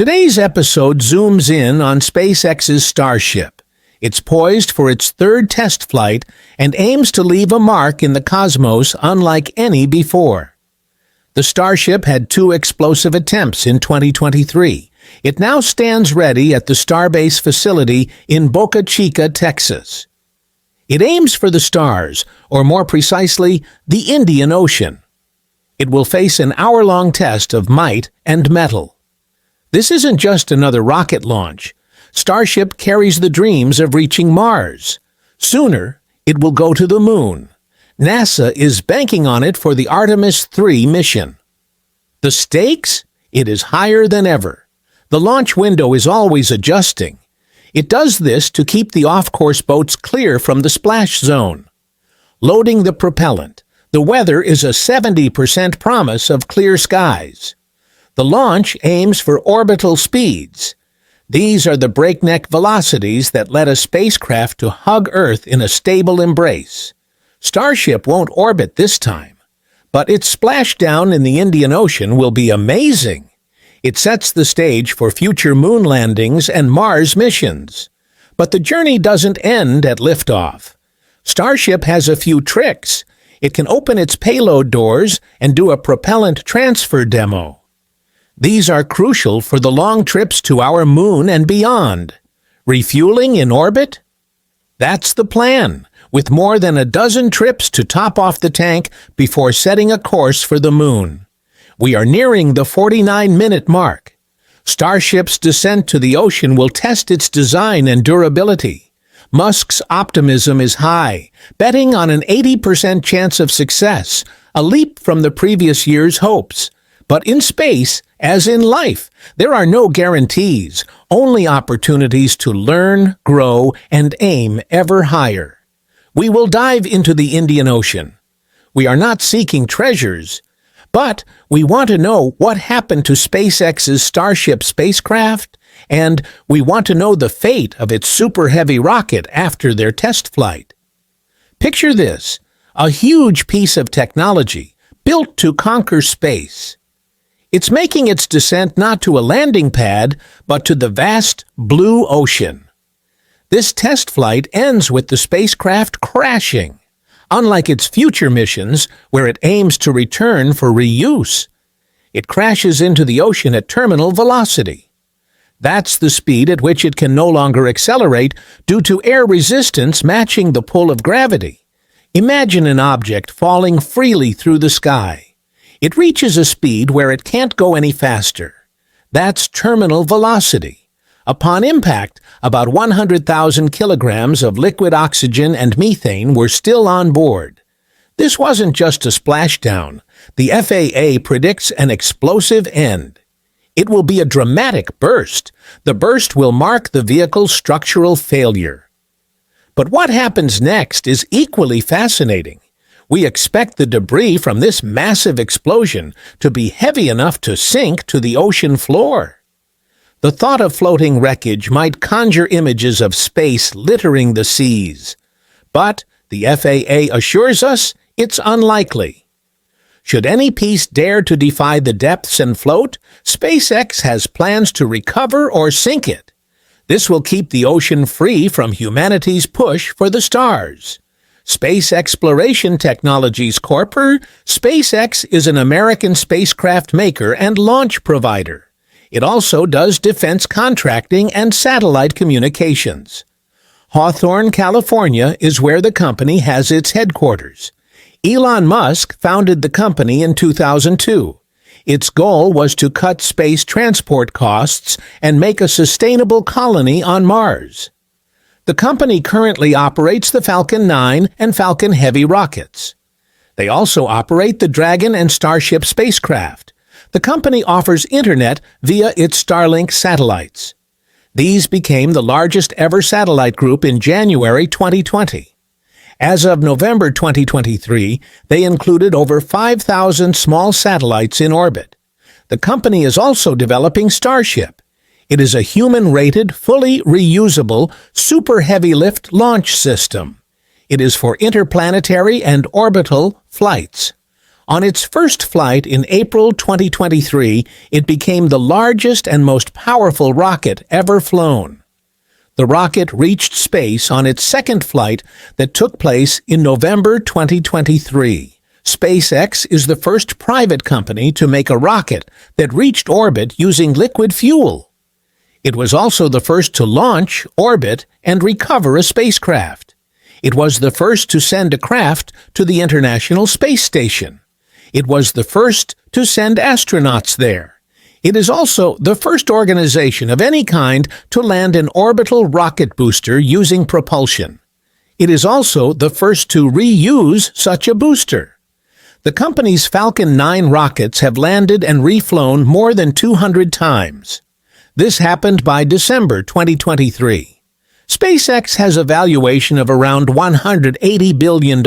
Today's episode zooms in on SpaceX's Starship. It's poised for its third test flight and aims to leave a mark in the cosmos unlike any before. The Starship had two explosive attempts in 2023. It now stands ready at the Starbase facility in Boca Chica, Texas. It aims for the stars, or more precisely, the Indian Ocean. It will face an hour-long test of might and mettle. This isn't just another rocket launch. Starship carries the dreams of reaching Mars. Sooner, it will go to the Moon. NASA is banking on it for the Artemis III mission. The stakes? It is higher than ever. The launch window is always adjusting. It does this to keep the off-course boats clear from the splash zone. Loading the propellant. The weather is a 70% promise of clear skies. The launch aims for orbital speeds. These are the breakneck velocities that let a spacecraft to hug Earth in a stable embrace. Starship won't orbit this time, but its splashdown in the Indian Ocean will be amazing. It sets the stage for future moon landings and Mars missions. But the journey doesn't end at liftoff. Starship has a few tricks. It can open its payload doors and do a propellant transfer demo. These are crucial for the long trips to our moon and beyond. Refueling in orbit? That's the plan, with more than a dozen trips to top off the tank before setting a course for the moon. We are nearing the 49-minute mark. Starship's descent to the ocean will test its design and durability. Musk's optimism is high, betting on an 80% chance of success, a leap from the previous year's hopes. But in space, as in life, there are no guarantees, only opportunities to learn, grow, and aim ever higher. We will dive into the Indian Ocean. We are not seeking treasures, but we want to know what happened to SpaceX's Starship spacecraft, and we want to know the fate of its Super Heavy rocket after their test flight. Picture this, a huge piece of technology built to conquer space. It's making its descent not to a landing pad, but to the vast blue ocean. This test flight ends with the spacecraft crashing, unlike its future missions where it aims to return for reuse. It crashes into the ocean at terminal velocity. That's the speed at which it can no longer accelerate due to air resistance matching the pull of gravity. Imagine an object falling freely through the sky. It reaches a speed where it can't go any faster. That's terminal velocity. Upon impact, about 100,000 kilograms of liquid oxygen and methane were still on board. This wasn't just a splashdown. The FAA predicts an explosive end. It will be a dramatic burst. The burst will mark the vehicle's structural failure. But what happens next is equally fascinating. We expect the debris from this massive explosion to be heavy enough to sink to the ocean floor. The thought of floating wreckage might conjure images of space littering the seas. But the FAA assures us it's unlikely. Should any piece dare to defy the depths and float, SpaceX has plans to recover or sink it. This will keep the ocean free from humanity's push for the stars. Space Exploration Technologies Corp. SpaceX is an American spacecraft maker and launch provider. It also does defense contracting and satellite communications. Hawthorne, California is where the company has its headquarters. Elon Musk founded the company in 2002. Its goal was to cut space transport costs and make a sustainable colony on Mars. The company currently operates the Falcon 9 and Falcon Heavy rockets. They also operate the Dragon and Starship spacecraft. The company offers internet via its Starlink satellites. These became the largest ever satellite group in January 2020. As of November 2023, they included over 5,000 small satellites in orbit. The company is also developing Starship. It is a human-rated, fully reusable, super heavy-lift launch system. It is for interplanetary and orbital flights. On its first flight in April 2023, it became the largest and most powerful rocket ever flown. The rocket reached space on its second flight that took place in November 2023. SpaceX is the first private company to make a rocket that reached orbit using liquid fuel. It was also the first to launch, orbit, and recover a spacecraft. It was the first to send a craft to the International Space Station. It was the first to send astronauts there. It is also the first organization of any kind to land an orbital rocket booster using propulsion. It is also the first to reuse such a booster. The company's Falcon 9 rockets have landed and reflown more than 200 times. This happened by December 2023. SpaceX has a valuation of around $180 billion.